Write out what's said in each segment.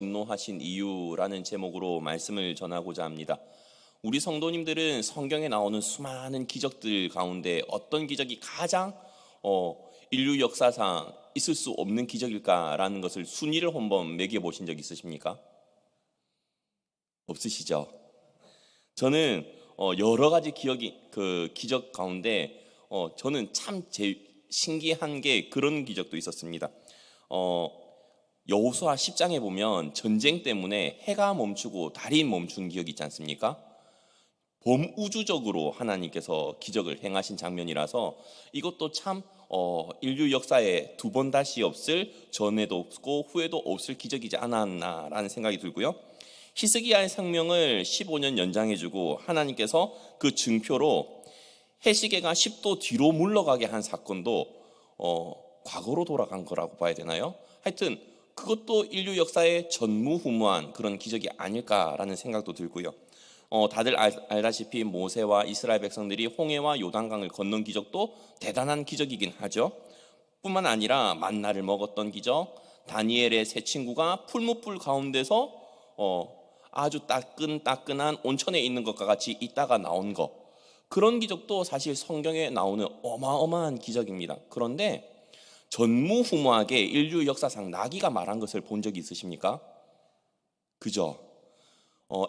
진노하신 이유라는 제목으로 말씀을 전하고자 합니다. 우리 성도님들은 성경에 나오는 수많은 기적들 가운데 어떤 기적이 가장 인류 역사상 있을 수 없는 기적일까라는 것을 순위를 한번 매겨보신 적 있으십니까? 없으시죠? 저는 여러 가지 기적 가운데 저는 참 신기한 게 그런 기적도 있었습니다. 여호수아 10장에 보면 전쟁 때문에 해가 멈추고 달이 멈춘 기억이 있지 않습니까? 범우주적으로 하나님께서 기적을 행하신 장면이라서 이것도 참 인류 역사에 두 번 다시 없을, 전에도 없고 후에도 없을 기적이지 않았나라는 생각이 들고요. 히스기야의 생명을 15년 연장해주고 하나님께서 그 증표로 해시계가 10도 뒤로 물러가게 한 사건도 과거로 돌아간 거라고 봐야 되나요? 하여튼 그것도 인류 역사의 전무후무한 그런 기적이 아닐까라는 생각도 들고요. 다들 알다시피 모세와 이스라엘 백성들이 홍해와 요단강을 건넌 기적도 대단한 기적이긴 하죠. 뿐만 아니라 만나를 먹었던 기적, 다니엘의 세 친구가 풀무불 가운데서 아주 따끈따끈한 온천에 있는 것과 같이 있다가 나온 것, 그런 기적도 사실 성경에 나오는 어마어마한 기적입니다. 그런데 전무후무하게 인류 역사상 나귀가 말한 것을 본 적이 있으십니까? 그죠?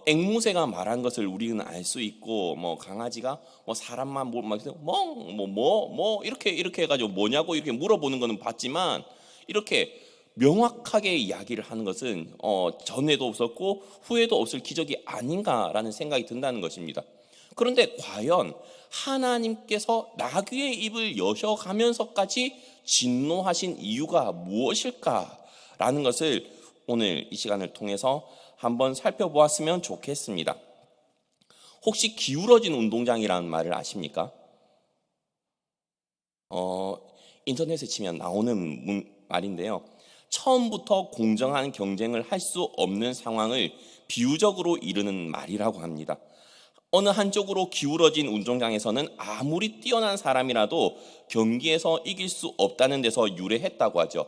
앵무새가 말한 것을 우리는 알 수 있고, 강아지가 사람만 이렇게 해가지고 뭐냐고 이렇게 물어보는 것은 봤지만, 이렇게 명확하게 이야기를 하는 것은 전에도 없었고 후에도 없을 기적이 아닌가라는 생각이 든다는 것입니다. 그런데 과연 하나님께서 나귀의 입을 여셔가면서까지 진노하신 이유가 무엇일까라는 것을 오늘 이 시간을 통해서 한번 살펴보았으면 좋겠습니다. 혹시 기울어진 운동장이라는 말을 아십니까? 인터넷에 치면 나오는 말인데요. 처음부터 공정한 경쟁을 할 수 없는 상황을 비유적으로 이르는 말이라고 합니다. 어느 한쪽으로 기울어진 운동장에서는 아무리 뛰어난 사람이라도 경기에서 이길 수 없다는 데서 유래했다고 하죠.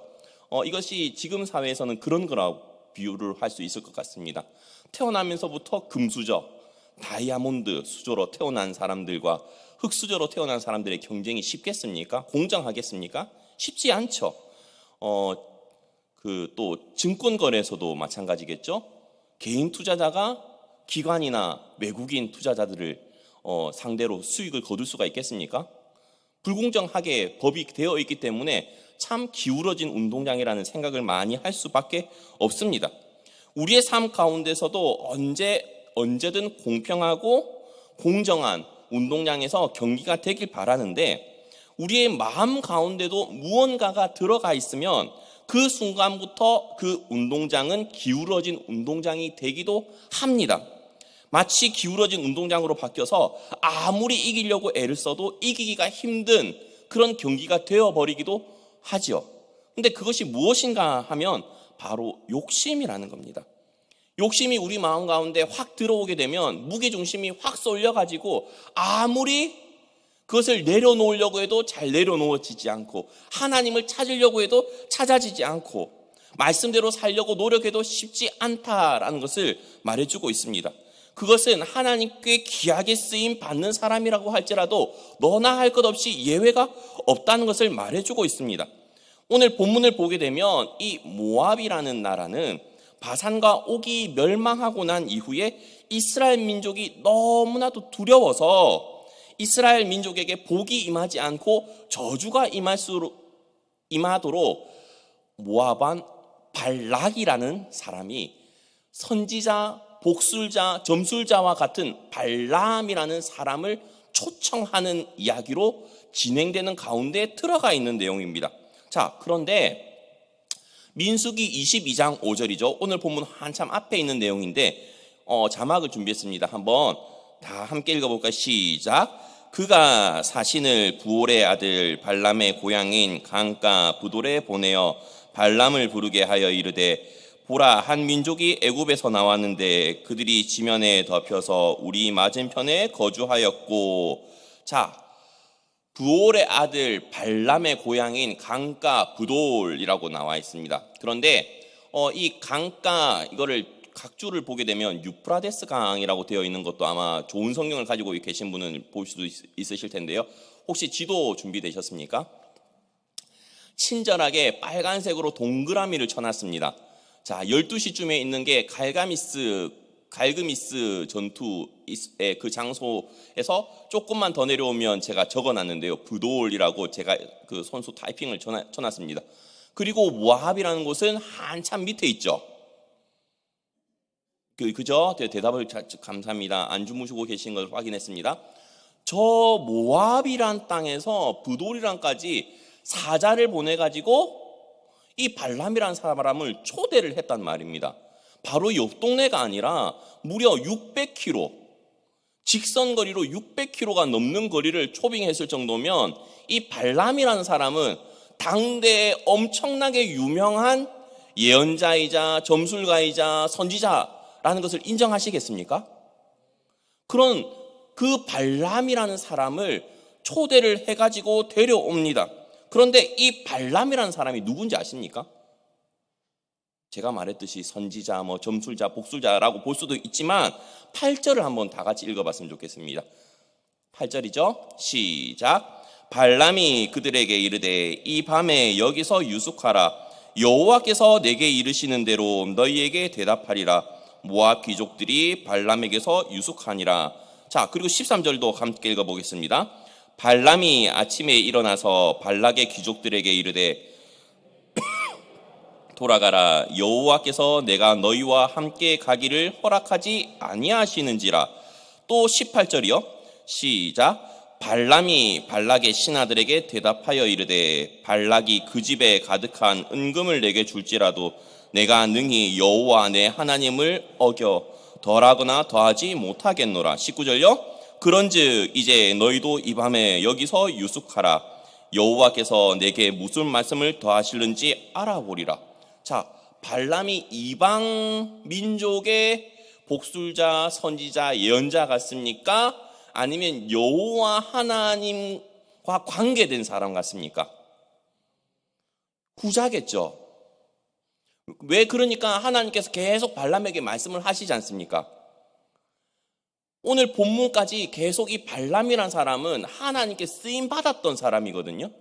이것이 지금 사회에서는 그런 거라고 비유를 할 수 있을 것 같습니다. 태어나면서부터 금수저, 다이아몬드 수저로 태어난 사람들과 흙수저로 태어난 사람들의 경쟁이 쉽겠습니까? 공정하겠습니까? 쉽지 않죠. 또 증권거래소도 마찬가지겠죠. 개인 투자자가 기관이나 외국인 투자자들을 상대로 수익을 거둘 수가 있겠습니까? 불공정하게 법이 되어 있기 때문에 참 기울어진 운동장이라는 생각을 많이 할 수밖에 없습니다. 우리의 삶 가운데서도 언제든 공평하고 공정한 운동장에서 경기가 되길 바라는데, 우리의 마음 가운데도 무언가가 들어가 있으면 그 순간부터 그 운동장은 기울어진 운동장이 되기도 합니다. 마치 기울어진 운동장으로 바뀌어서 아무리 이기려고 애를 써도 이기기가 힘든 그런 경기가 되어버리기도 하죠. 근데 그것이 무엇인가 하면 바로 욕심이라는 겁니다. 욕심이 우리 마음 가운데 확 들어오게 되면 무게중심이 확 쏠려가지고 아무리 그것을 내려놓으려고 해도 잘 내려놓아지지 않고, 하나님을 찾으려고 해도 찾아지지 않고, 말씀대로 살려고 노력해도 쉽지 않다라는 것을 말해주고 있습니다. 그것은 하나님께 귀하게 쓰임 받는 사람이라고 할지라도 너나 할 것 없이 예외가 없다는 것을 말해주고 있습니다. 오늘 본문을 보게 되면 이 모압이라는 나라는 바산과 옥이 멸망하고 난 이후에 이스라엘 민족이 너무나도 두려워서 이스라엘 민족에게 복이 임하지 않고 저주가 임하도록 모압 발락이라는 사람이 선지자, 복술자, 점술자와 같은 발람이라는 사람을 초청하는 이야기로 진행되는 가운데 들어가 있는 내용입니다. 자, 그런데 민수기 22장 5절이죠. 오늘 본문 한참 앞에 있는 내용인데 자막을 준비했습니다. 한번 다 함께 읽어볼까요? 시작. 그가 사신을 부올의 아들 발람의 고향인 강가 부돌에 보내어 발람을 부르게 하여 이르되, 보라, 한 민족이 애굽에서 나왔는데 그들이 지면에 덮여서 우리 맞은편에 거주하였고. 자, 부올의 아들 발람의 고향인 강가 부돌이라고 나와 있습니다. 그런데 이 강가 이거를 각주를 보게 되면 유프라데스 강이라고 되어 있는 것도 아마 좋은 성경을 가지고 계신 분은 볼 수도 있으실 텐데요. 혹시 지도 준비되셨습니까? 친절하게 빨간색으로 동그라미를 쳐놨습니다. 자, 12시쯤에 있는 게 갈그미스 전투의 그 장소에서 조금만 더 내려오면 제가 적어놨는데요. 브돌이라고 제가 그 선수 타이핑을 쳐놨습니다. 그리고 모압이라는 곳은 한참 밑에 있죠. 그죠? 대답을 감사합니다. 안 주무시고 계신 걸 확인했습니다. 저 모압이란 땅에서 브돌이란까지 사자를 보내가지고 이 발람이라는 사람을 초대를 했단 말입니다. 바로 옆 동네가 아니라 무려 600km, 직선거리로 600km가 넘는 거리를 초빙했을 정도면 이 발람이라는 사람은 당대에 엄청나게 유명한 예언자이자 점술가이자 선지자라는 것을 인정하시겠습니까? 그런 그 발람이라는 사람을 초대를 해가지고 데려옵니다. 그런데 이 발람이라는 사람이 누군지 아십니까? 제가 말했듯이 선지자, 점술자, 복술자라고 볼 수도 있지만 8절을 한번 다 같이 읽어봤으면 좋겠습니다. 8절이죠. 시작. 발람이 그들에게 이르되 이 밤에 여기서 유숙하라. 여호와께서 내게 이르시는 대로 너희에게 대답하리라. 모압 귀족들이 발람에게서 유숙하니라. 자, 그리고 13절도 함께 읽어보겠습니다. 발람이 아침에 일어나서 발락의 귀족들에게 이르되 돌아가라. 여호와께서 내가 너희와 함께 가기를 허락하지 아니하시는지라. 또 18절이요. 시작. 발람이 발락의 신하들에게 대답하여 이르되 발락이 그 집에 가득한 은금을 내게 줄지라도 내가 능히 여호와 내 하나님을 어겨 덜하거나 더하지 못하겠노라. 19절요. 그런즉 이제 너희도 이 밤에 여기서 유숙하라. 여호와께서 내게 무슨 말씀을 더하실는지 알아보리라. 자, 발람이 이방 민족의 복술자, 선지자, 예언자 같습니까? 아니면 여호와 하나님과 관계된 사람 같습니까? 후자겠죠. 왜 그러니까 하나님께서 계속 발람에게 말씀을 하시지 않습니까? 오늘 본문까지 계속 이 발람이란 사람은 하나님께 쓰임 받았던 사람이거든요.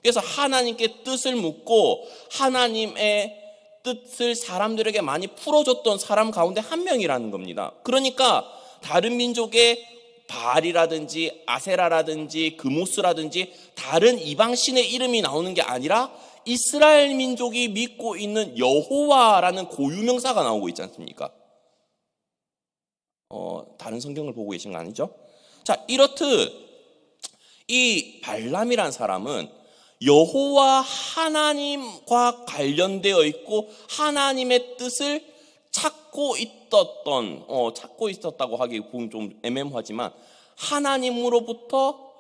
그래서 하나님께 뜻을 묻고 하나님의 뜻을 사람들에게 많이 풀어줬던 사람 가운데 한 명이라는 겁니다. 그러니까 다른 민족의 바알이라든지 아세라라든지 그모스라든지 다른 이방 신의 이름이 나오는 게 아니라 이스라엘 민족이 믿고 있는 여호와라는 고유명사가 나오고 있지 않습니까? 다른 성경을 보고 계신 거 아니죠? 자, 이렇듯 이 발람이란 사람은 여호와 하나님과 관련되어 있고 하나님의 뜻을 찾고 있었다고 하기 보면 좀 애매모하지만 하나님으로부터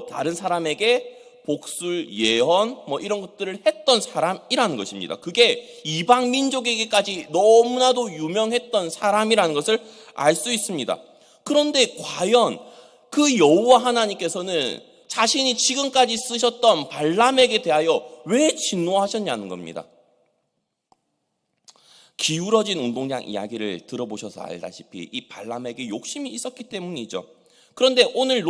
다른 사람에게 복술, 예언 이런 것들을 했던 사람이라는 것입니다. 그게 이방 민족에게까지 너무나도 유명했던 사람이라는 것을 알 수 있습니다. 그런데 과연 그 여호와 하나님께서는 자신이 지금까지 쓰셨던 발람에게 대하여 왜 진노하셨냐는 겁니다. 기울어진 운동장 이야기를 들어보셔서 알다시피 이 발람에게 욕심이 있었기 때문이죠. 그런데 오늘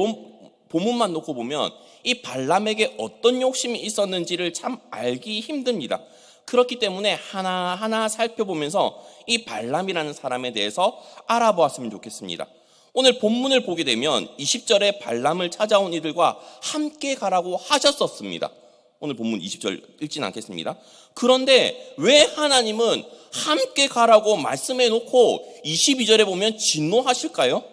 본문만 놓고 보면 이 발람에게 어떤 욕심이 있었는지를 참 알기 힘듭니다. 그렇기 때문에 하나하나 살펴보면서 이 발람이라는 사람에 대해서 알아보았으면 좋겠습니다. 오늘 본문을 보게 되면 20절에 발람을 찾아온 이들과 함께 가라고 하셨었습니다. 오늘 본문 20절 읽진 않겠습니다. 그런데 왜 하나님은 함께 가라고 말씀해 놓고 22절에 보면 진노하실까요?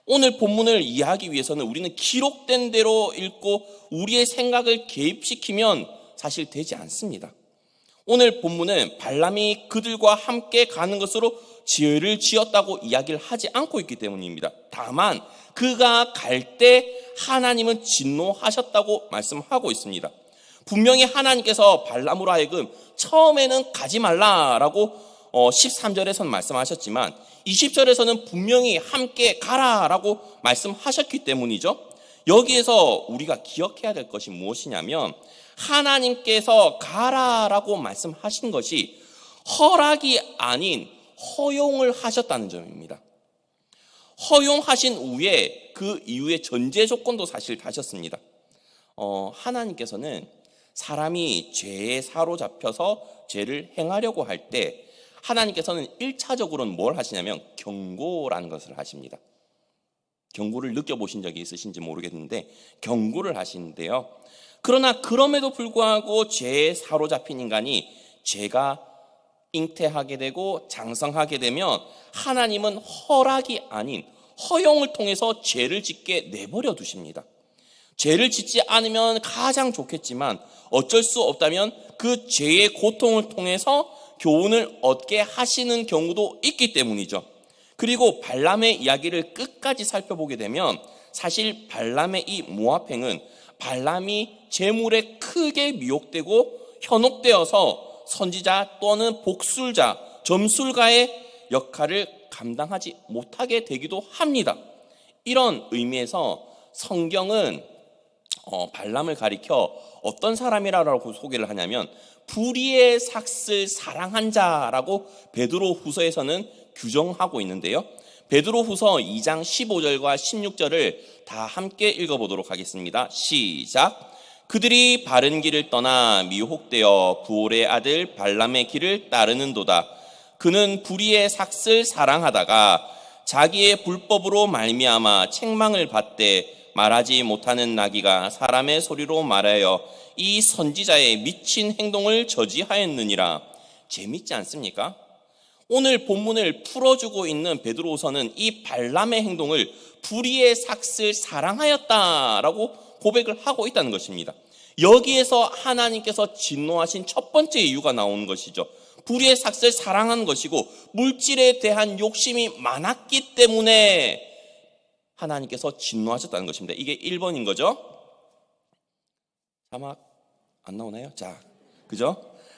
오늘 본문을 이해하기 위해서는 우리는 기록된 대로 읽고 우리의 생각을 개입시키면 사실 되지 않습니다. 오늘 본문은 발람이 그들과 함께 가는 것으로 죄를 지었다고 이야기를 하지 않고 있기 때문입니다. 다만 그가 갈 때 하나님은 진노하셨다고 말씀하고 있습니다. 분명히 하나님께서 발람으로 하여금 처음에는 가지 말라라고 13절에서는 말씀하셨지만 20절에서는 분명히 함께 가라라고 말씀하셨기 때문이죠. 여기에서 우리가 기억해야 될 것이 무엇이냐면 하나님께서 가라라고 말씀하신 것이 허락이 아닌 허용을 하셨다는 점입니다. 허용하신 후에 그 이후에 전제 조건도 사실 다셨습니다. 하나님께서는 사람이 죄에 사로잡혀서 죄를 행하려고 할 때 하나님께서는 1차적으로는 뭘 하시냐면 경고라는 것을 하십니다. 경고를 느껴보신 적이 있으신지 모르겠는데 경고를 하시는데요. 그러나 그럼에도 불구하고 죄에 사로잡힌 인간이 죄가 잉태하게 되고 장성하게 되면 하나님은 허락이 아닌 허용을 통해서 죄를 짓게 내버려 두십니다. 죄를 짓지 않으면 가장 좋겠지만 어쩔 수 없다면 그 죄의 고통을 통해서 교훈을 얻게 하시는 경우도 있기 때문이죠. 그리고 발람의 이야기를 끝까지 살펴보게 되면 사실 발람의 이 모압행은 발람이 재물에 크게 미혹되고 현혹되어서 선지자 또는 복술자, 점술가의 역할을 감당하지 못하게 되기도 합니다. 이런 의미에서 성경은 발람을 가리켜 어떤 사람이라고 소개를 하냐면 불의의 삭슬 사랑한 자라고 베드로 후서에서는 규정하고 있는데요. 베드로 후서 2장 15절과 16절을 다 함께 읽어보도록 하겠습니다. 시작. 그들이 바른 길을 떠나 미혹되어 부올의 아들 발람의 길을 따르는도다. 그는 불의의 삭슬 사랑하다가 자기의 불법으로 말미암아 책망을 받되 말하지 못하는 나귀가 사람의 소리로 말하여 이 선지자의 미친 행동을 저지하였느니라. 재밌지 않습니까? 오늘 본문을 풀어주고 있는 베드로후서는 이 발람의 행동을 불의의 삭슬 사랑하였다라고 고백을 하고 있다는 것입니다. 여기에서 하나님께서 진노하신 첫 번째 이유가 나오는 것이죠. 불의의 삭슬 사랑한 것이고 물질에 대한 욕심이 많았기 때문에 하나님께서 진노하셨다는 것입니다. 이게 1번인 거죠. 자막 안 나오나요? 자, 그죠?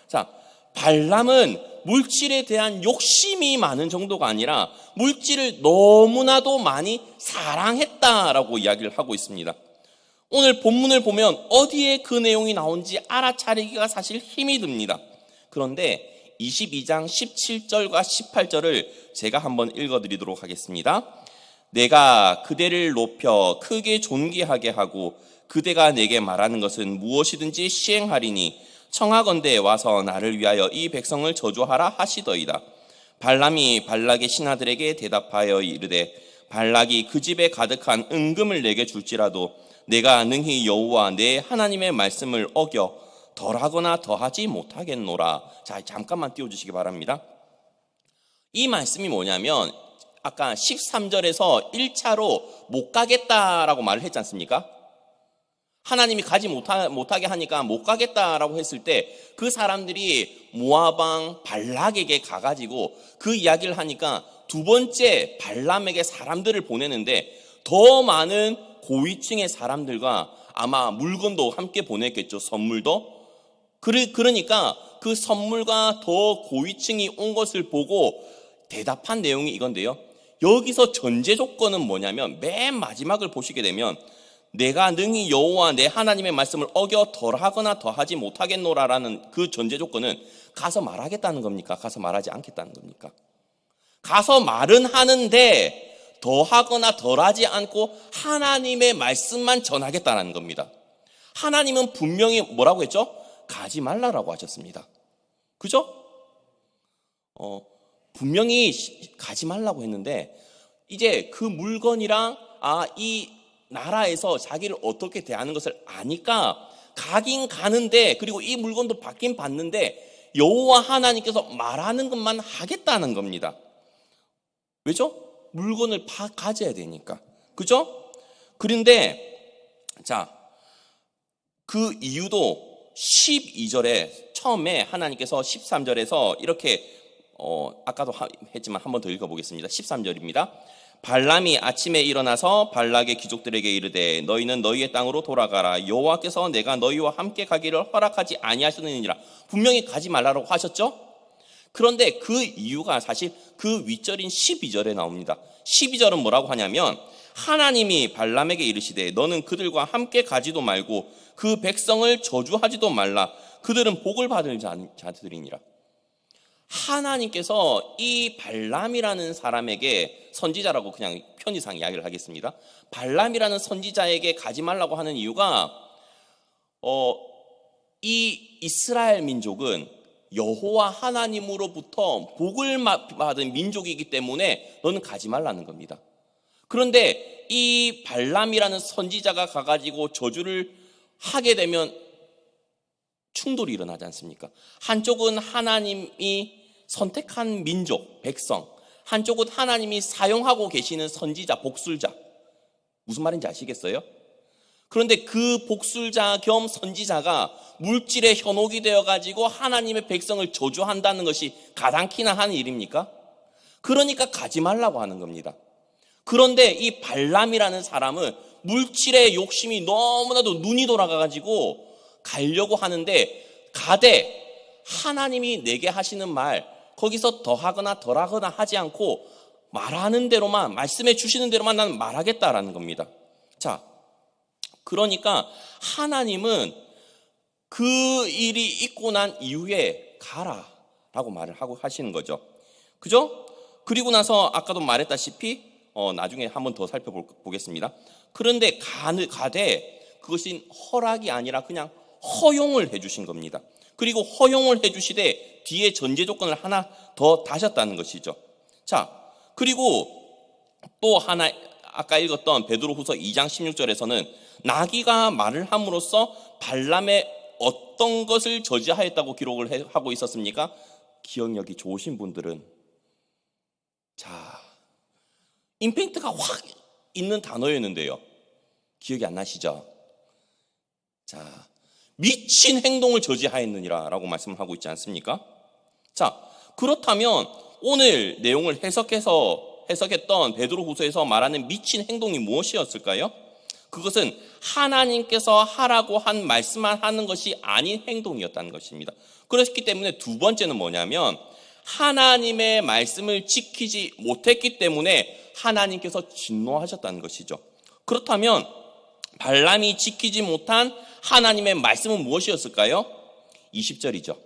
자, 발람은 물질에 대한 욕심이 많은 정도가 아니라 물질을 너무나도 많이 사랑했다라고 이야기를 하고 있습니다. 오늘 본문을 보면 어디에 그 내용이 나온지 알아차리기가 사실 힘이 듭니다. 그런데 22장 17절과 18절을 제가 한번 읽어드리도록 하겠습니다. 내가 그대를 높여 크게 존귀하게 하고 그대가 내게 말하는 것은 무엇이든지 시행하리니 청하건대 와서 나를 위하여 이 백성을 저주하라 하시더이다. 발람이 발락의 신하들에게 대답하여 이르되 발락이 그 집에 가득한 은금을 내게 줄지라도 내가 능히 여호와 내 하나님의 말씀을 어겨 덜하거나 더하지 못하겠노라. 자, 잠깐만 띄워주시기 바랍니다. 이 말씀이 뭐냐면 아까 13절에서 1차로 못 가겠다라고 말을 했지 않습니까? 하나님이 가지 못하게 하니까 못 가겠다라고 했을 때 그 사람들이 모압 발락에게 가가지고 그 이야기를 하니까 두 번째 발람에게 사람들을 보내는데 더 많은 고위층의 사람들과 아마 물건도 함께 보냈겠죠. 선물도. 그러니까 그 선물과 더 고위층이 온 것을 보고 대답한 내용이 이건데요. 여기서 전제 조건은 뭐냐면 맨 마지막을 보시게 되면 내가 능히 여호와 내 하나님의 말씀을 어겨 덜하거나 더하지 못하겠노라라는 그 전제 조건은 가서 말하겠다는 겁니까? 가서 말하지 않겠다는 겁니까? 가서 말은 하는데 더하거나 덜하지 않고 하나님의 말씀만 전하겠다는 겁니다. 하나님은 분명히 뭐라고 했죠? 가지 말라라고 하셨습니다. 그죠? 분명히 가지 말라고 했는데 이제 그 물건이랑 이 나라에서 자기를 어떻게 대하는 것을 아니까 가긴 가는데 그리고 이 물건도 받긴 받는데 여호와 하나님께서 말하는 것만 하겠다는 겁니다. 왜죠? 물건을 가져야 되니까. 그죠? 그런데 자, 그 이유도 12절에 처음에 하나님께서 13절에서 이렇게 아까도 했지만 한 번 더 읽어보겠습니다. 13절입니다. 발람이 아침에 일어나서 발락의 귀족들에게 이르되 너희는 너희의 땅으로 돌아가라. 여호와께서 내가 너희와 함께 가기를 허락하지 아니하셨느니라. 분명히 가지 말라고 하셨죠? 그런데 그 이유가 사실 그 윗절인 12절에 나옵니다. 12절은 뭐라고 하냐면 하나님이 발람에게 이르시되 너는 그들과 함께 가지도 말고 그 백성을 저주하지도 말라. 그들은 복을 받을 자들이니라. 하나님께서 이 발람이라는 사람에게, 선지자라고 그냥 편의상 이야기를 하겠습니다. 발람이라는 선지자에게 가지 말라고 하는 이유가 이 이스라엘 민족은 여호와 하나님으로부터 복을 받은 민족이기 때문에 너는 가지 말라는 겁니다. 그런데 이 발람이라는 선지자가 가가지고 저주를 하게 되면 충돌이 일어나지 않습니까? 한쪽은 하나님이 선택한 민족, 백성, 한쪽은 하나님이 사용하고 계시는 선지자, 복술자. 무슨 말인지 아시겠어요? 그런데 그 복술자 겸 선지자가 물질의 현혹이 되어가지고 하나님의 백성을 저주한다는 것이 가당키나 하는 일입니까? 그러니까 가지 말라고 하는 겁니다. 그런데 이 발람이라는 사람은 물질의 욕심이 너무나도 눈이 돌아가가지고 가려고 하는데 가되 하나님이 내게 하시는 말 거기서 더하거나 덜하거나 하지 않고 말하는 대로만, 말씀해 주시는 대로만 나는 말하겠다라는 겁니다. 자, 그러니까 하나님은 그 일이 있고 난 이후에 가라라고 말을 하고 하시는 거죠. 그죠? 그리고 나서 아까도 말했다시피 나중에 한번 더 살펴보겠습니다. 그런데 가되 그것이 허락이 아니라 그냥 허용을 해주신 겁니다. 그리고 허용을 해주시되 뒤에 전제 조건을 하나 더 다셨다는 것이죠. 자, 그리고 또 하나 아까 읽었던 베드로후서 2장 16절에서는 나귀가 말을 함으로써 발람의 어떤 것을 저지하였다고 기록을 하고 있었습니까? 기억력이 좋으신 분들은 자, 임팩트가 확 있는 단어였는데요. 기억이 안 나시죠? 자, 미친 행동을 저지하였느니라 라고 말씀을 하고 있지 않습니까? 자, 그렇다면 오늘 내용을 해석했던 베드로후서에서 말하는 미친 행동이 무엇이었을까요? 그것은 하나님께서 하라고 한 말씀만 하는 것이 아닌 행동이었다는 것입니다. 그렇기 때문에 두 번째는 뭐냐면 하나님의 말씀을 지키지 못했기 때문에 하나님께서 진노하셨다는 것이죠. 그렇다면 발람이 지키지 못한 하나님의 말씀은 무엇이었을까요? 20절이죠.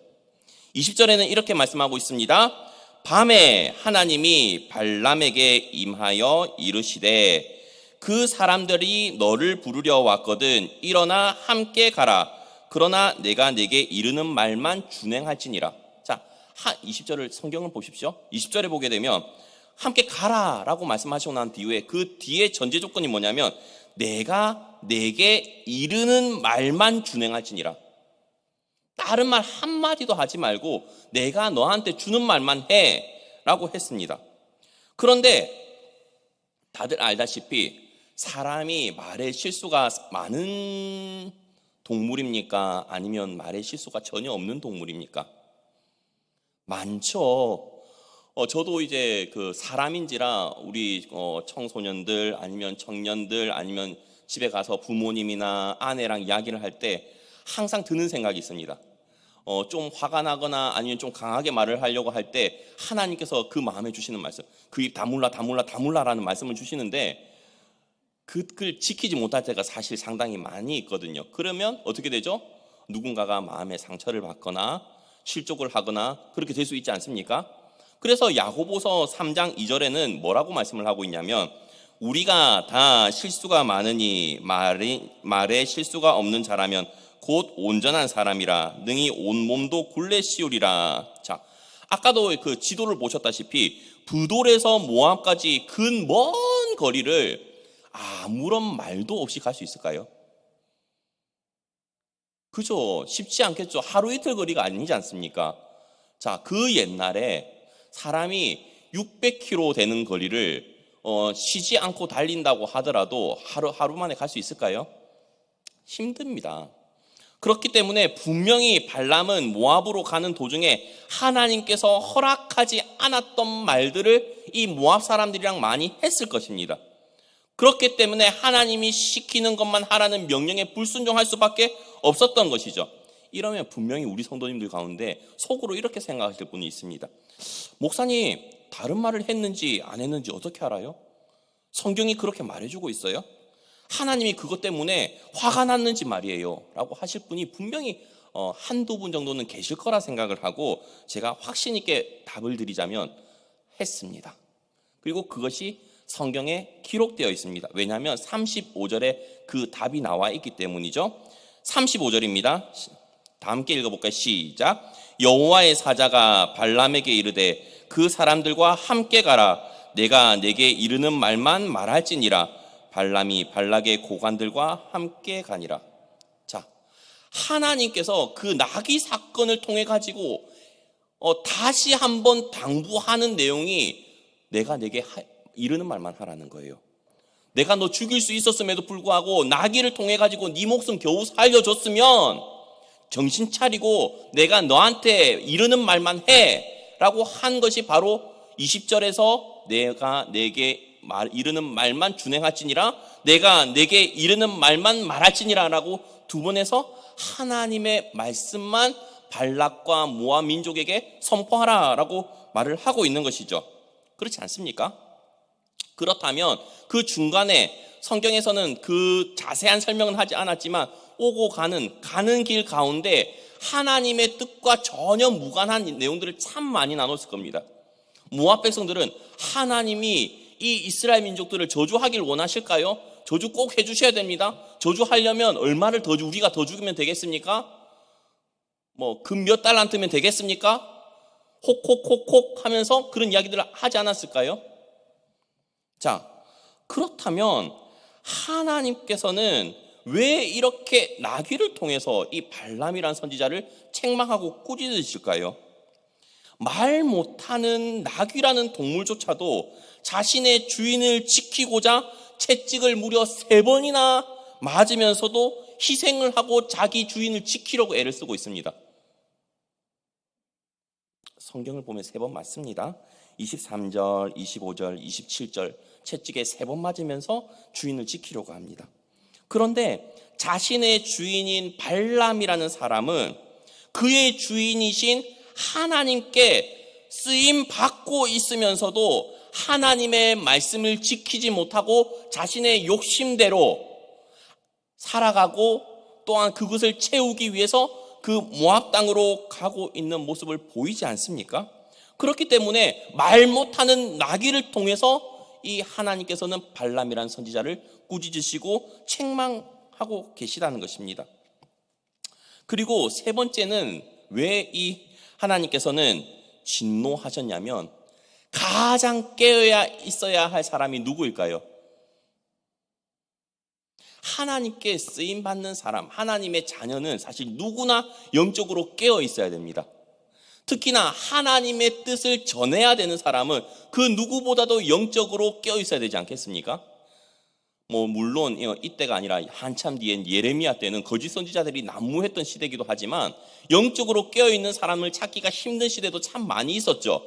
20절에는 이렇게 말씀하고 있습니다. 밤에 하나님이 발람에게 임하여 이르시되 그 사람들이 너를 부르려 왔거든 일어나 함께 가라. 그러나 내가 내게 이르는 말만 준행할지니라. 자, 20절을 성경을 보십시오. 20절에 보게 되면 함께 가라라고 말씀하시고 난 뒤에 그 뒤에 전제 조건이 뭐냐면 내가 내게 이르는 말만 준행할지니라. 다른 말 한마디도 하지 말고 내가 너한테 주는 말만 해 라고 했습니다. 그런데 다들 알다시피 사람이 말에 실수가 많은 동물입니까? 아니면 말에 실수가 전혀 없는 동물입니까? 많죠. 저도 이제 그 사람인지라 우리 청소년들 아니면 청년들 아니면 집에 가서 부모님이나 아내랑 이야기를 할 때 항상 드는 생각이 있습니다. 좀 화가 나거나 아니면 좀 강하게 말을 하려고 할 때 하나님께서 그 마음에 주시는 말씀, 그 입 다물라라는 말씀을 주시는데 그걸 지키지 못할 때가 사실 상당히 많이 있거든요. 그러면 어떻게 되죠? 누군가가 마음에 상처를 받거나 실족을 하거나 그렇게 될 수 있지 않습니까? 그래서 야고보서 3장 2절에는 뭐라고 말씀을 하고 있냐면 우리가 다 실수가 많으니 말에 실수가 없는 자라면 곧 온전한 사람이라 능히 온몸도 굴레 씌우리라. 자, 아까도 그 지도를 보셨다시피 부돌에서 모압까지 근 먼 거리를 아무런 말도 없이 갈 수 있을까요? 그죠? 쉽지 않겠죠. 하루 이틀 거리가 아니지 않습니까? 자, 그 옛날에 사람이 600km 되는 거리를 쉬지 않고 달린다고 하더라도 하루 만에 갈 수 있을까요? 힘듭니다. 그렇기 때문에 분명히 발람은 모압으로 가는 도중에 하나님께서 허락하지 않았던 말들을 이 모압 사람들이랑 많이 했을 것입니다. 그렇기 때문에 하나님이 시키는 것만 하라는 명령에 불순종할 수밖에 없었던 것이죠. 이러면 분명히 우리 성도님들 가운데 속으로 이렇게 생각하실 분이 있습니다. 목사님, 다른 말을 했는지 안 했는지 어떻게 알아요? 성경이 그렇게 말해주고 있어요. 하나님이 그것 때문에 화가 났는지 말이에요 라고 하실 분이 분명히 한두 분 정도는 계실 거라 생각을 하고 제가 확신 있게 답을 드리자면 했습니다. 그리고 그것이 성경에 기록되어 있습니다. 왜냐하면 35절에 그 답이 나와 있기 때문이죠. 35절입니다. 다 함께 읽어볼까요? 시작. 여호와의 사자가 발람에게 이르되 그 사람들과 함께 가라. 내가 내게 이르는 말만 말할지니라. 발람이 발락의 고관들과 함께 가니라. 자, 하나님께서 그 나귀 사건을 통해 가지고 다시 한번 당부하는 내용이 내가 내게 이르는 말만 하라는 거예요. 내가 너 죽일 수 있었음에도 불구하고 나귀를 통해 가지고 네 목숨 겨우 살려줬으면 정신 차리고 내가 너한테 이르는 말만 해 라고 한 것이 바로 20절에서 내가 내게 이르는 말만 준행할지니라, 내가 내게 이르는 말만 말할지니라 라고 두 번에서 하나님의 말씀만 발락과 모압 민족에게 선포하라 라고 말을 하고 있는 것이죠. 그렇지 않습니까? 그렇다면 그 중간에 성경에서는 그 자세한 설명은 하지 않았지만 오고 가는 길 가운데 하나님의 뜻과 전혀 무관한 내용들을 참 많이 나눴을 겁니다. 모압 백성들은 하나님이 이 이스라엘 민족들을 저주하길 원하실까요? 저주 꼭 해주셔야 됩니다. 저주하려면 얼마를 우리가 더 죽이면 되겠습니까? 금 몇 달란트면 되겠습니까? 혹혹혹혹 하면서 그런 이야기들을 하지 않았을까요? 자, 그렇다면 하나님께서는 왜 이렇게 나귀를 통해서 이 발람이라는 선지자를 책망하고 꾸짖으실까요? 말 못하는 나귀라는 동물조차도 자신의 주인을 지키고자 채찍을 무려 3번이나 맞으면서도 희생을 하고 자기 주인을 지키려고 애를 쓰고 있습니다. 성경을 보면 3번 맞습니다. 23절, 25절, 27절 채찍에 3번 맞으면서 주인을 지키려고 합니다. 그런데 자신의 주인인 발람이라는 사람은 그의 주인이신 하나님께 쓰임 받고 있으면서도 하나님의 말씀을 지키지 못하고 자신의 욕심대로 살아가고 또한 그것을 채우기 위해서 그 모압 땅으로 가고 있는 모습을 보이지 않습니까? 그렇기 때문에 말 못하는 나귀를 통해서 이 하나님께서는 발람이라는 선지자를 꾸짖으시고 책망하고 계시다는 것입니다. 그리고 세 번째는 왜 이 하나님께서는 진노하셨냐면 가장 깨어야 있어야 할 사람이 누구일까요? 하나님께 쓰임받는 사람, 하나님의 자녀는 사실 누구나 영적으로 깨어 있어야 됩니다. 특히나 하나님의 뜻을 전해야 되는 사람은 그 누구보다도 영적으로 깨어 있어야 되지 않겠습니까? 물론 이때가 아니라 한참 뒤엔 예레미야 때는 거짓 선지자들이 난무했던 시대이기도 하지만 영적으로 깨어 있는 사람을 찾기가 힘든 시대도 참 많이 있었죠.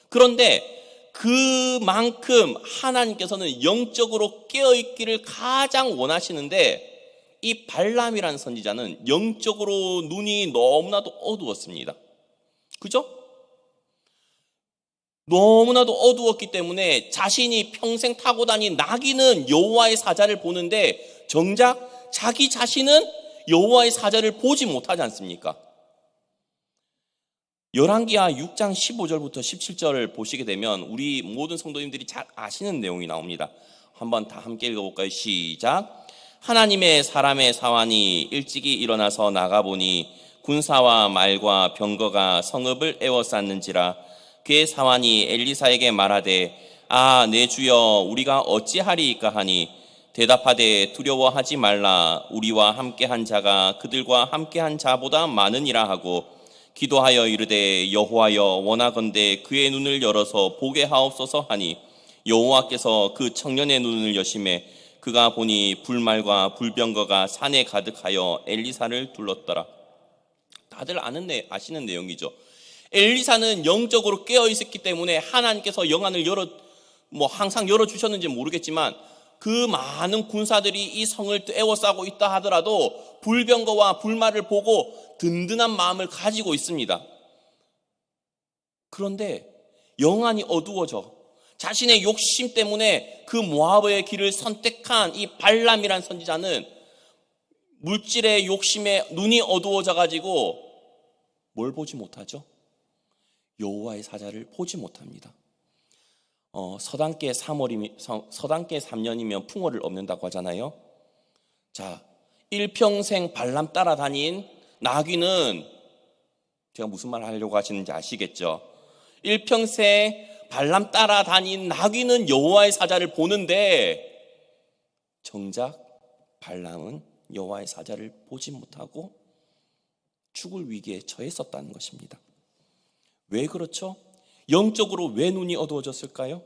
그런데 그만큼 하나님께서는 영적으로 깨어있기를 가장 원하시는데 이 발람이라는 선지자는 영적으로 눈이 너무나도 어두웠습니다. 그죠? 너무나도 어두웠기 때문에 자신이 평생 타고 다닌 나귀는 여호와의 사자를 보는데 정작 자기 자신은 여호와의 사자를 보지 못하지 않습니까? 열왕기하 6장 15절부터 17절을 보시게 되면 우리 모든 성도님들이 잘 아시는 내용이 나옵니다. 한번 다 함께 읽어볼까요? 시작. 하나님의 사람의 사환이 일찍이 일어나서 나가보니 군사와 말과 병거가 성읍을 에워쌌는지라. 그의 사환이 엘리사에게 말하되 내 주여 우리가 어찌하리이까 하니 대답하되 두려워하지 말라. 우리와 함께한 자가 그들과 함께한 자보다 많으니라 하고 기도하여 이르되 여호와여 원하건대 그의 눈을 열어서 보게 하옵소서 하니 여호와께서 그 청년의 눈을 여심해 그가 보니 불말과 불병거가 산에 가득하여 엘리사를 둘렀더라. 다들 아시는 내용이죠. 엘리사는 영적으로 깨어 있었기 때문에 하나님께서 영안을 항상 열어주셨는지 모르겠지만 그 많은 군사들이 이 성을 에워싸고 있다 하더라도 불병거와 불말을 보고 든든한 마음을 가지고 있습니다. 그런데 영안이 어두워져 자신의 욕심 때문에 그 모압의 길을 선택한 이 발람이란 선지자는 물질의 욕심에 눈이 어두워져 가지고 뭘 보지 못하죠? 여호와의 사자를 보지 못합니다. 서당계 3년이면 풍어를 얻는다고 하잖아요. 자, 일평생 발람 따라다닌 나귀는, 제가 무슨 말 하려고 하시는지 아시겠죠? 일평생 발람 따라다닌 나귀는 여호와의 사자를 보는데 정작 발람은 여호와의 사자를 보지 못하고 죽을 위기에 처했었다는 것입니다. 왜 그렇죠? 영적으로 왜 눈이 어두워졌을까요?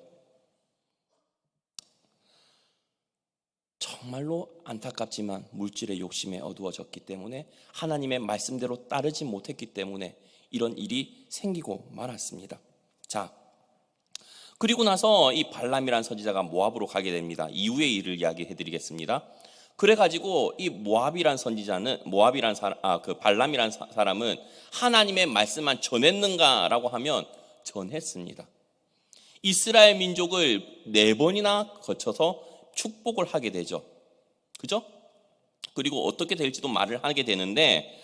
정말로 안타깝지만 물질의 욕심에 어두워졌기 때문에, 하나님의 말씀대로 따르지 못했기 때문에 이런 일이 생기고 말았습니다. 자, 그리고 나서 이 발람이라는 선지자가 모압으로 가게 됩니다. 이후의 일을 이야기해 드리겠습니다. 그래가지고 이 모압이란 선지자는, 발람이란 사람은 하나님의 말씀만 전했는가라고 하면 전했습니다. 이스라엘 민족을 4번이나 거쳐서 축복을 하게 되죠. 그죠? 그리고 어떻게 될지도 말을 하게 되는데,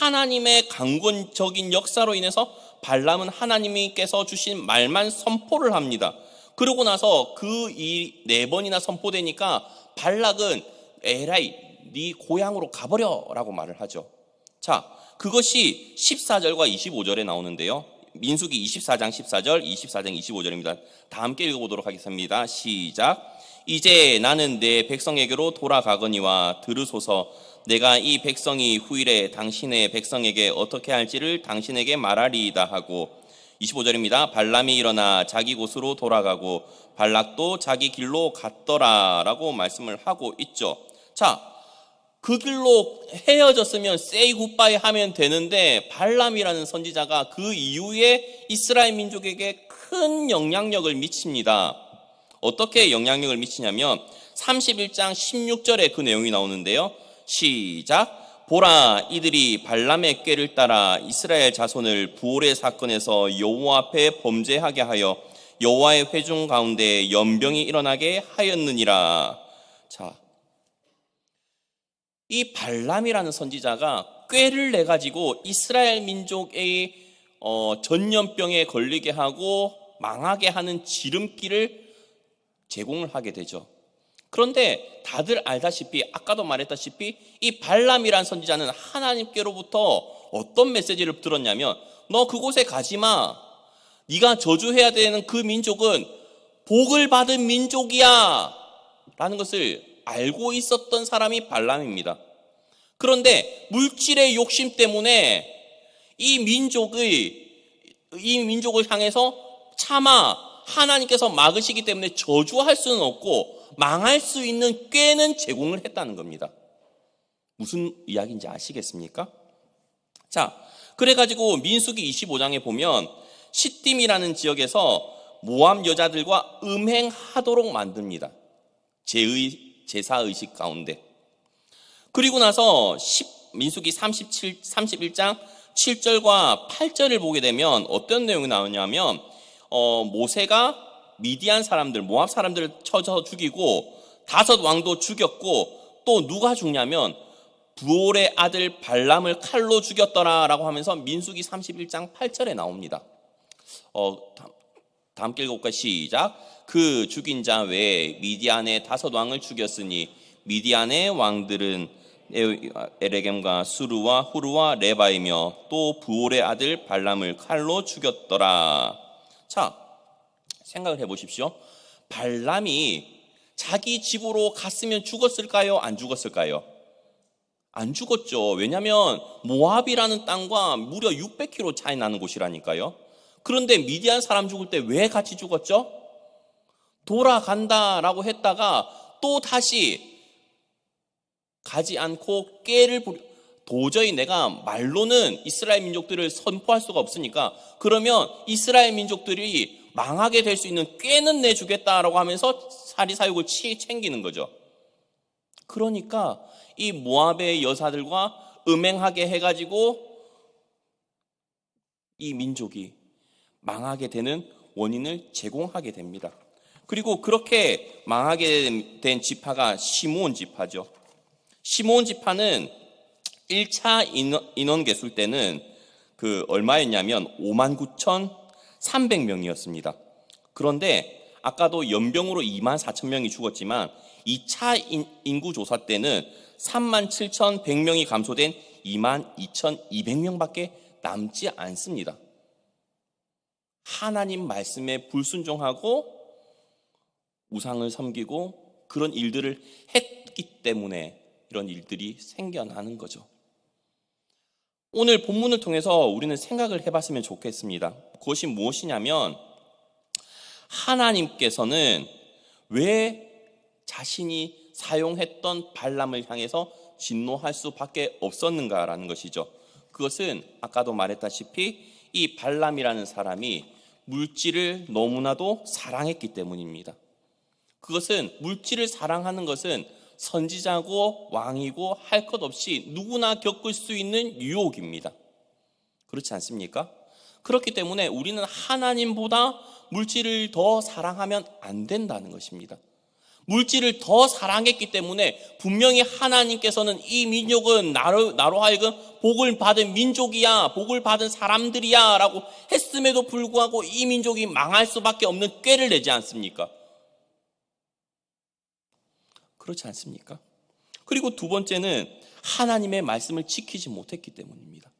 하나님의 강권적인 역사로 인해서 발람은 하나님께서 주신 말만 선포를 합니다. 그러고 나서 그 이 4번이나 선포되니까 발락은 에라이, 네 고향으로 가버려 라고 말을 하죠. 자, 그것이 14절과 25절에 나오는데요. 민수기 24장 14절, 24장 25절입니다. 다 함께 읽어보도록 하겠습니다. 시작. 이제 나는 내 백성에게로 돌아가거니와 들으소서. 내가 이 백성이 후일에 당신의 백성에게 어떻게 할지를 당신에게 말하리이다 하고, 25절입니다. 발람이 일어나 자기 곳으로 돌아가고 발락도 자기 길로 갔더라 라고 말씀을 하고 있죠. 자, 그 길로 헤어졌으면 say goodbye 하면 되는데, 발람이라는 선지자가 그 이후에 이스라엘 민족에게 큰 영향력을 미칩니다. 어떻게 영향력을 미치냐면 31장 16절에 그 내용이 나오는데요. 시작. 보라, 이들이 발람의 꾀를 따라 이스라엘 자손을 부올의 사건에서 여호와 앞에 범죄하게 하여 여호와의 회중 가운데 연병이 일어나게 하였느니라. 자, 이 발람이라는 선지자가 꾀를 내 가지고 이스라엘 민족의 전염병에 걸리게 하고 망하게 하는 지름길을 제공을 하게 되죠. 그런데 다들 알다시피, 아까도 말했다시피 이 발람이란 선지자는 하나님께로부터 어떤 메시지를 들었냐면, 너 그곳에 가지마. 네가 저주해야 되는 그 민족은 복을 받은 민족이야 라는 것을 알고 있었던 사람이 발람입니다. 그런데 물질의 욕심 때문에 이 민족을 향해서 차마 하나님께서 막으시기 때문에 저주할 수는 없고 망할 수 있는 꾀는 제공을 했다는 겁니다. 무슨 이야기인지 아시겠습니까? 자, 그래가지고 민수기 25장에 보면 시딤이라는 지역에서 모압 여자들과 음행하도록 만듭니다. 제사의식 가운데. 그리고 나서 민수기 31장 7절과 8절을 보게 되면 어떤 내용이 나오냐면, 모세가 미디안 사람들, 모압 사람들을 쳐서 죽이고 5 왕도 죽였고, 또 누가 죽냐면 부올의 아들 발람을 칼로 죽였더라라고 하면서 민수기 31장 8절에 나옵니다. 다 함께 읽어볼까요? 시작. 그 죽인 자 외에 미디안의 5 왕을 죽였으니 미디안의 왕들은 에레겜과 수르와 후르와 레바이며 또 부올의 아들 발람을 칼로 죽였더라. 자, 생각을 해보십시오. 발람이 자기 집으로 갔으면 죽었을까요? 안 죽었을까요? 안 죽었죠. 왜냐하면 모압이라는 땅과 무려 600km 차이 나는 곳이라니까요. 그런데 미디안 사람 죽을 때 왜 같이 죽었죠? 돌아간다라고 했다가 또 다시 가지 않고 꾀를 도저히 내가 말로는 이스라엘 민족들을 선포할 수가 없으니까, 그러면 이스라엘 민족들이 망하게 될 수 있는 꾀는 내주겠다라고 하면서 사리사욕을 챙기는 거죠. 그러니까 이 모압의 여사들과 음행하게 해가지고 이 민족이 망하게 되는 원인을 제공하게 됩니다. 그리고 그렇게 망하게 된 지파가 시므온 지파죠. 시므온 지파는 1차 인원 개술 때는 얼마였냐면 59,300명이었습니다. 그런데 아까도 연병으로 24,000명이 죽었지만 2차 인구 조사 때는 37,100명이 감소된 22,200명밖에 남지 않습니다. 하나님 말씀에 불순종하고 우상을 섬기고 그런 일들을 했기 때문에 이런 일들이 생겨나는 거죠. 오늘 본문을 통해서 우리는 생각을 해봤으면 좋겠습니다. 그것이 무엇이냐면 하나님께서는 왜 자신이 사용했던 발람을 향해서 진노할 수밖에 없었는가라는 것이죠. 그것은 아까도 말했다시피 이 발람이라는 사람이 물질을 너무나도 사랑했기 때문입니다. 그것은 물질을 사랑하는 것은 선지자고 왕이고 할 것 없이 누구나 겪을 수 있는 유혹입니다. 그렇지 않습니까? 그렇기 때문에 우리는 하나님보다 물질을 더 사랑하면 안 된다는 것입니다. 물질을 더 사랑했기 때문에 분명히 하나님께서는 이 민족은 나로 하여금 복을 받은 민족이야, 복을 받은 사람들이야 라고 했음에도 불구하고 이 민족이 망할 수밖에 없는 꾀를 내지 않습니까? 그렇지 않습니까? 그리고 두 번째는 하나님의 말씀을 지키지 못했기 때문입니다.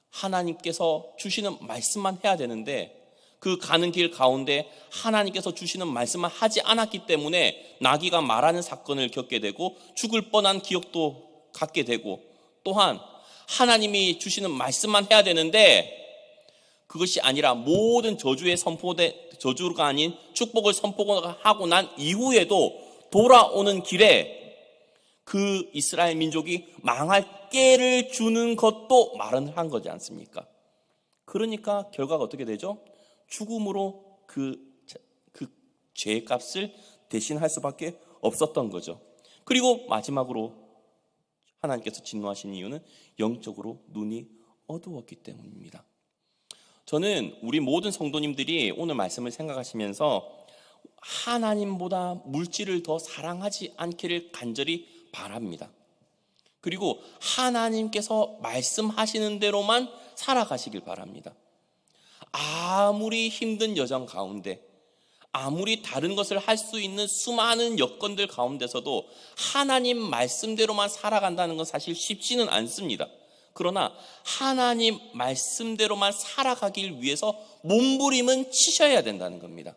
하나님께서 주시는 말씀만 해야 되는데 그 가는 길 가운데 하나님께서 주시는 말씀만 하지 않았기 때문에 나귀가 말하는 사건을 겪게 되고 죽을 뻔한 기억도 갖게 되고, 또한 하나님이 주시는 말씀만 해야 되는데 그것이 아니라 모든 저주가 아닌 축복을 선포하고 난 이후에도 돌아오는 길에 그 이스라엘 민족이 망할 꾀를 주는 것도 말은 한 거지 않습니까? 그러니까 결과가 어떻게 되죠? 죽음으로 그 죄의 값을 대신할 수밖에 없었던 거죠. 그리고 마지막으로 하나님께서 진노하신 이유는 영적으로 눈이 어두웠기 때문입니다. 저는 우리 모든 성도님들이 오늘 말씀을 생각하시면서 하나님보다 물질을 더 사랑하지 않기를 간절히 바랍니다. 그리고 하나님께서 말씀하시는 대로만 살아가시길 바랍니다. 아무리 힘든 여정 가운데, 아무리 다른 것을 할 수 있는 수많은 여건들 가운데서도 하나님 말씀대로만 살아간다는 건 사실 쉽지는 않습니다. 그러나 하나님 말씀대로만 살아가길 위해서 몸부림은 치셔야 된다는 겁니다.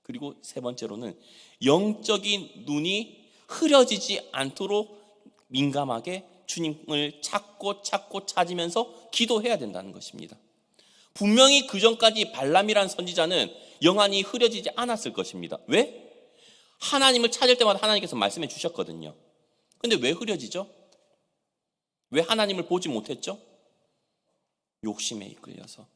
그리고 세 번째로는 영적인 눈이 흐려지지 않도록 민감하게 주님을 찾고 찾으면서 기도해야 된다는 것입니다. 분명히 그 전까지 발람이라는 선지자는 영안이 흐려지지 않았을 것입니다. 왜? 하나님을 찾을 때마다 하나님께서 말씀해 주셨거든요. 근데 왜 흐려지죠? 왜 하나님을 보지 못했죠? 욕심에 이끌려서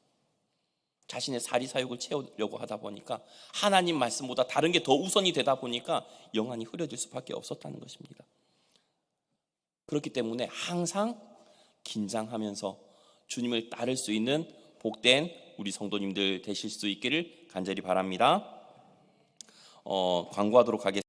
자신의 사리사욕을 채우려고 하다 보니까 하나님 말씀보다 다른 게 더 우선이 되다 보니까 영안이 흐려질 수밖에 없었다는 것입니다. 그렇기 때문에 항상 긴장하면서 주님을 따를 수 있는 복된 우리 성도님들 되실 수 있기를 간절히 바랍니다. 광고하도록 하겠습니다.